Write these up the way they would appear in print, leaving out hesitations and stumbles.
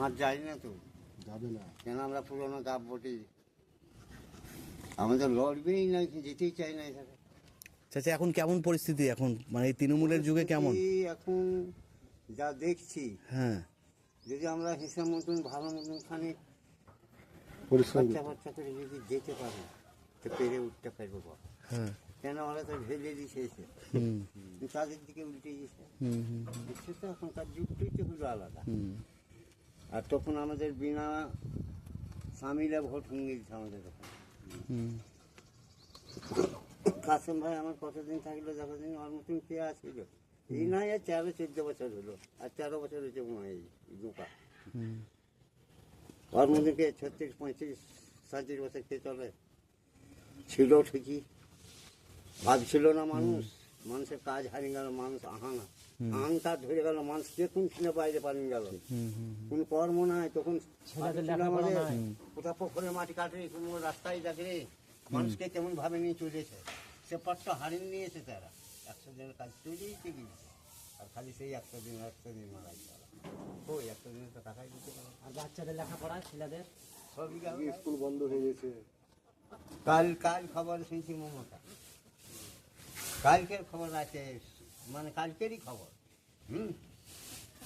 আর যাই না তো, যাবে না। কেন আমরা পুরোনো গাব বটি, আমাদের লড়বেই না, যেতেই চাই না এখানে। চাচা এখন কেমন পরিস্থিতি এখন, মানে এই তৃণমূলের যুগে কেমন? এখন যা দেখছি, হ্যাঁ, যদি আমরা হিসাব মতন ভালো মতন খানিক পরিশ্রম খরচা খরচা করে যদি যেতে পারি, তো পেরে উঠতে পারবো বল। হ্যাঁ, কেন ওরা তো ঢেলে দিছে এসে, হুম, তাদের দিকে উল্টে গেছে। হুম, হুম, বুঝছে তো, এখনকার যুগটাই তো হলো আলাদা। হুম, আর তখন আমাদের বিনা সামিলে ভোট হয়ে গেছে আমাদের তখন। হুম, কাসেম ভাই আমার কতদিন থাকলো, যতদিন ওর মতন কে আসছিল, এই নয় 13-14 বছর হলো, আর 13 বছর হয়েছে মনে হয় এই দুপা। হুম, ওর মধ্যে কে 36-35-37 বছর কে চলে ছিল ঠিকই, ভাবছিল না মানুষ, মানুষের কাজ হারিয়ে গেল, মানুষ আহানা আহংকার ধরে গেল, মানুষ দেখুন কিনে বাইরে পালিয়ে গেল, হুম, হুম, কোন কর্ম নাই তখন। আমাদের কোথাও পুকুরে মাটি কাটে, কোনো রাস্তায় দেখে মানুষকে কেমন ভাবে নিয়ে চলেছে, সে পথটা হারিয়ে নিয়েছে তারা। 100 দিনের কাজ তৈরিই থেকে গেছে, আর খালি সেই 100 দিন মারাই চলা। ওই 100 দিনে তো টাকাই দিতে পারে। আর বাচ্চাদের লেখাপড়া, ছেলেদের সবই গেল। স্কুল বন্ধ হয়ে গেছে। কাল খবর শুনছি মমতা, কালকের খবর আছে, মানে কালকেরই খবর।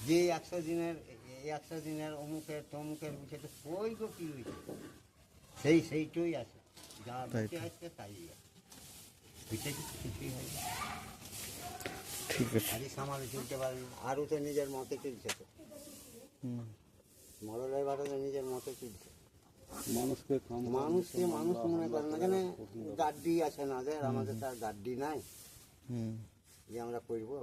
যে 100 দিনের অমুকের তমুকের বিষয়টা কই গো কি হয়েছে, সেইটাই আছে, যা বেঁচে আসছে তাই আছে, বিষয় কিছুই হয় না। ঠিক আছে। আরই সামালে চলতে পারে না, আরও তো নিজের মতে চলছে তো, হুম, মরলের বারো তো নিজের মতে চলছে। মানুষকে মানুষ মনে করে না, কেন গাড্ডি আছে না, আমাদের তার গাড্ডি নাই হুম। যে আমরা করবো।